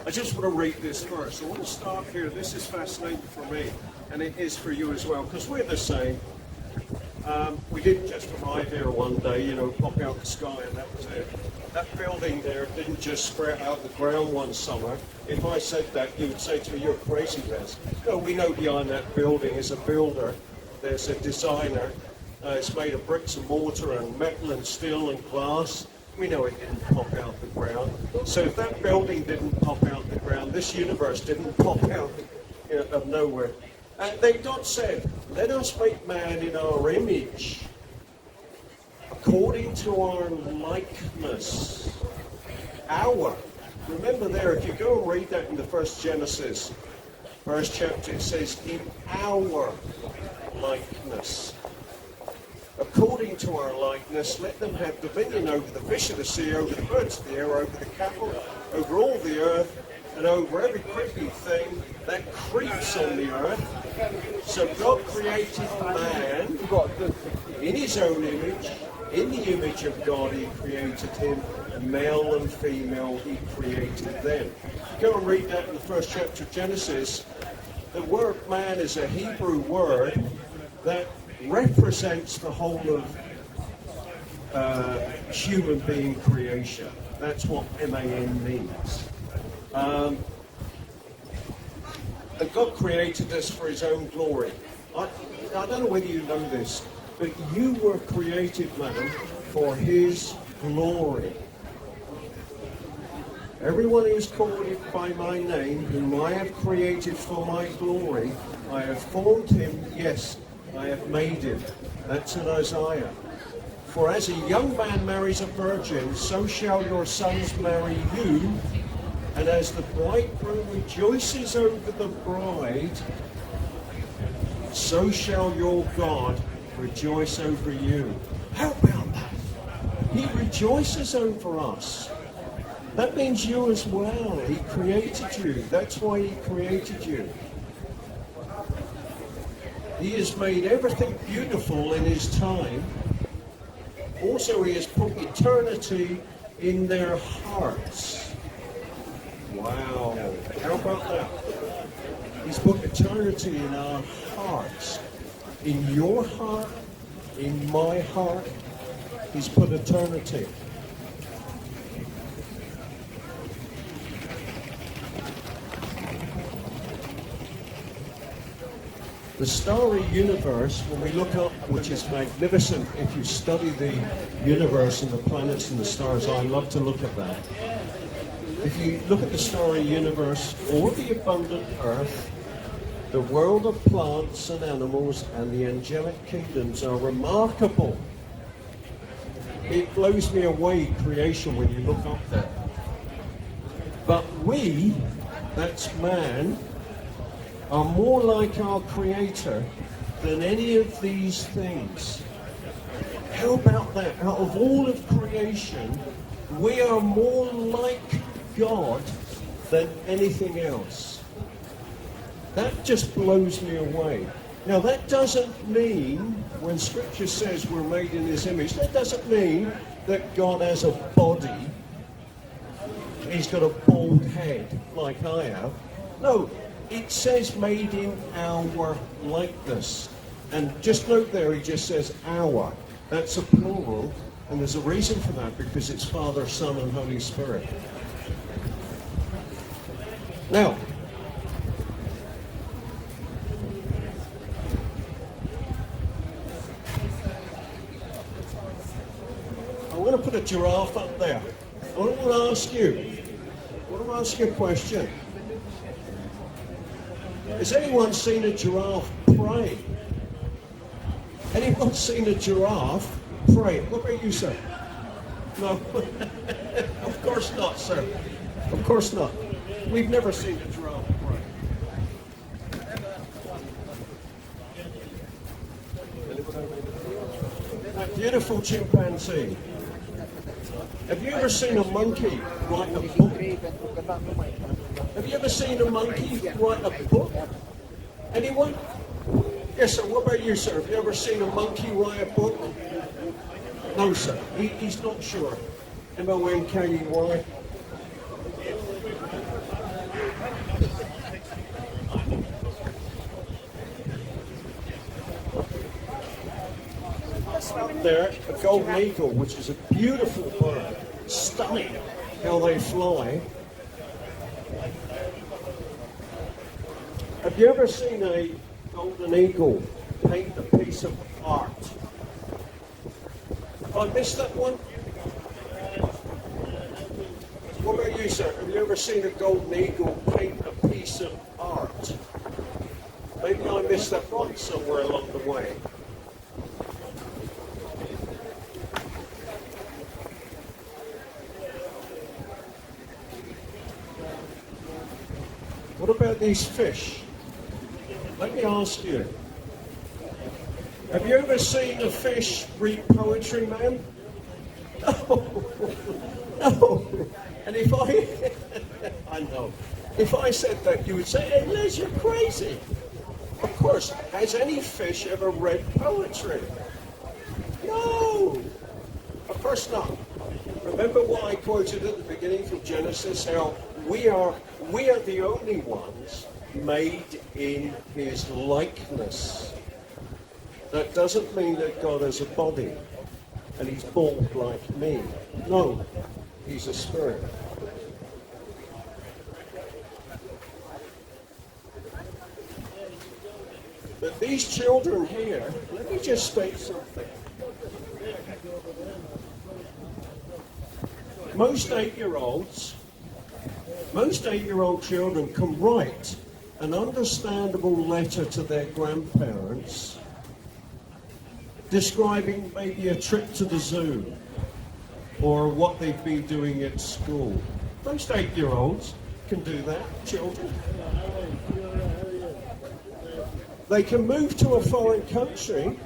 I just want to read this first. I want to start here. This is fascinating for me, and it is for you as well, because we're the same. We didn't just arrive here one day, pop out the sky, and that was it. That building there didn't just spread out the ground one summer. If I said that, you would say to me, you're crazy, Wes. No, we know behind that building is a builder. There's a designer. It's made of bricks and mortar and metal and steel and glass. We know it didn't pop out the ground. So if that building didn't pop out the ground, this universe didn't pop out of nowhere. And God said, let us make man in our image, according to our likeness. Remember there, if you go and read that in the first Genesis, first chapter, it says, in our likeness. According to our likeness, let them have dominion over the fish of the sea, over the birds of the air, over the cattle, over all the earth, and over every creeping thing that creeps on the earth. So God created man in his own image. In the image of God he created him, and male and female he created them. Go and read that in the first chapter of Genesis. The word man is a Hebrew word that represents the whole of human being creation. That's what man means. And God created us for his own glory. I don't know whether you know this, but you were created, man, for his glory. Everyone who is called by my name, whom I have created for my glory, I have formed him, yes, I have made him. That's in Isaiah. For as a young man marries a virgin, so shall your sons marry you. And as the bridegroom rejoices over the bride, so shall your God rejoice over you. How about that? He rejoices over us. That means you as well. He created you. That's why he created you. He has made everything beautiful in his time. Also, he has put eternity in their hearts. Wow. How about that? He's put eternity in our hearts. In your heart, in my heart, he's put eternity. The starry universe, when we look up, which is magnificent, if you study the universe and the planets and the stars, I love to look at that. If you look at the starry universe or the abundant earth, the world of plants and animals and the angelic kingdoms are remarkable. It blows me away, creation, when you look up there. But we, that's man, are more like our Creator than any of these things. How about that? Out of all of creation, we are more like God than anything else. That just blows me away. Now that doesn't mean, when Scripture says we're made in his image, that doesn't mean that God has a body. He's got a bald head like I have. No. It says made in our likeness. And just note there, he just says our. That's a plural. And there's a reason for that, because it's Father, Son, and Holy Spirit. Now, I'm going to put a giraffe up there. I want to ask you a question. Has anyone seen a giraffe pray? Anyone seen a giraffe pray? What about you, sir? No? Of course not, sir. Of course not. We've never seen a giraffe pray. That beautiful chimpanzee. Have you ever seen a monkey write a book? Have you ever seen a monkey write a book? Anyone? Yes, sir. What about you, sir? Have you ever seen a monkey write a book? No, sir. He's not sure. M-O-N-K-E-Y. there a golden eagle, which is a beautiful bird, stunning how they fly. Have you ever seen a golden eagle paint a piece of art? Have I missed that one? What about you, sir? Have you ever seen a golden eagle paint a piece of art? Maybe I missed that one somewhere along the way. What about these fish? Let me ask you. Have you ever seen a fish read poetry, man? No. No. And if I know. If I said that, you would say, hey, Les, you're crazy. Of course, has any fish ever read poetry? No. Of course not. Remember what I quoted at the beginning from Genesis, how we are the only ones made in his likeness. That doesn't mean that God has a body and he's bald like me. No, he's a spirit. But these children here, let me just state something. Most 8-year-old children can write an understandable letter to their grandparents describing maybe a trip to the zoo or what they've been doing at school. Most 8-year-olds can do that, children. They can move to a foreign country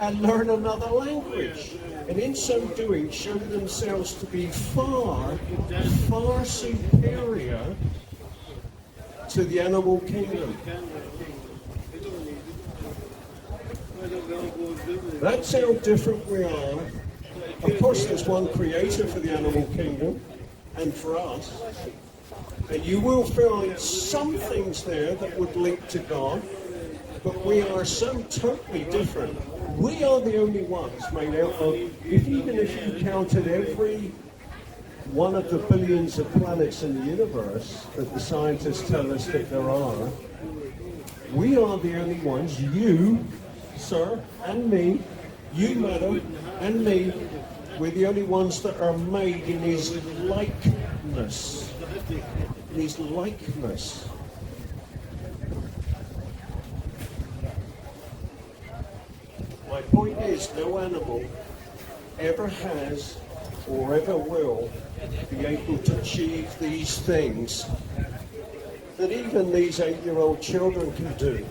and learn another language, and in so doing show themselves to be far, far superior to the animal kingdom. That's how different we are. Of course, there's one creator for the animal kingdom and for us. And you will find some things there that would link to God, but we are so totally different. We are the only ones made out of, even if you counted every one of the billions of planets in the universe that the scientists tell us that there are, we are the only ones, you, sir, and me, you, madam, and me, we're the only ones that are made in his likeness. In his likeness. My point is, no animal ever has or ever will be able to achieve these things that even these 8-year-old children can do,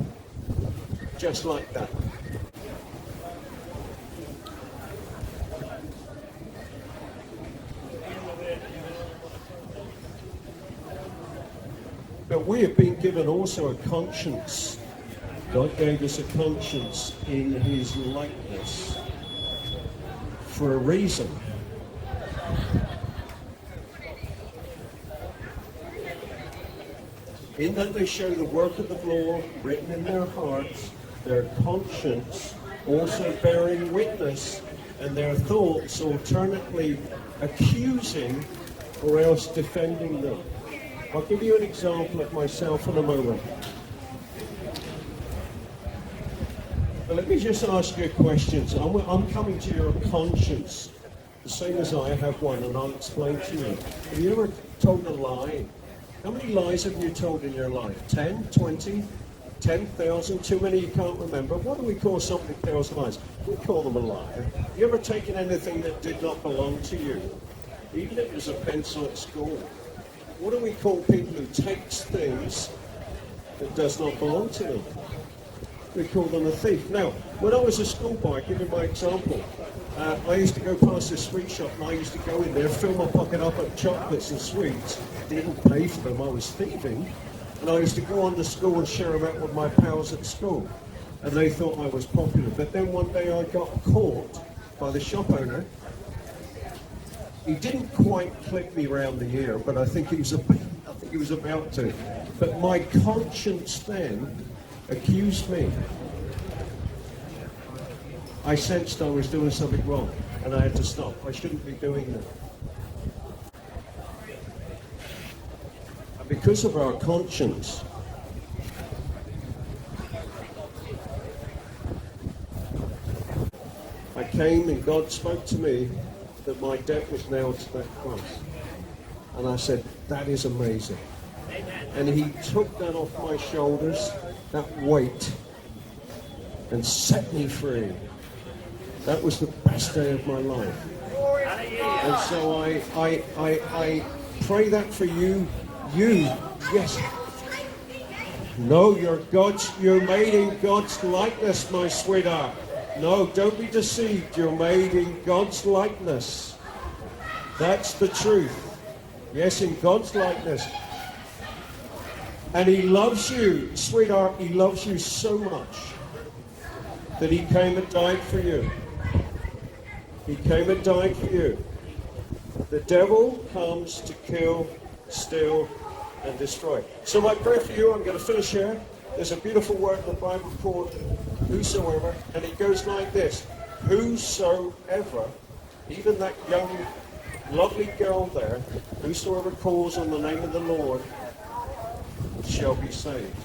just like that. But we have been given also a conscience. God gave us a conscience in his likeness for a reason. In that they show the work of the law written in their hearts, their conscience also bearing witness, and their thoughts alternately accusing or else defending them. I'll give you an example of myself in a moment. But let me just ask you a question. I'm coming to your conscience, the same as I have one, and I'll explain to you. Have you ever told a lie? How many lies have you told in your life? 10, 20, 10,000? Too many you can't remember. What do we call something that tells lies? We call them a liar. Have you ever taken anything that did not belong to you? Even if it was a pencil at school. What do we call people who takes things that does not belong to them? We call them a thief. Now, when I was a schoolboy, I'll give you my example. I used to go past this sweet shop and I used to go in there, fill my pocket up with chocolates and sweets. Didn't pay for them, I was thieving. And I used to go on to school and share them out with my pals at school. And they thought I was popular. But then one day I got caught by the shop owner. He didn't quite clip me round the ear, but I think he was about to. But my conscience then accused me. I sensed I was doing something wrong, and I had to stop. I shouldn't be doing that. And because of our conscience, I came and God spoke to me that my debt was nailed to that cross. And I said, that is amazing. And he took that off my shoulders, that weight, and set me free. That was the best day of my life. And so I pray that for you. You, yes. No, you're made in God's likeness, my sweetheart. No, don't be deceived. You're made in God's likeness. That's the truth. Yes, in God's likeness. And he loves you, sweetheart. He loves you so much that he came and died for you. He came and died for you. The devil comes to kill, steal, and destroy. So my prayer for you, I'm going to finish here. There's a beautiful word in the Bible called whosoever, and it goes like this. Whosoever, even that young, lovely girl there, whosoever calls on the name of the Lord shall be saved.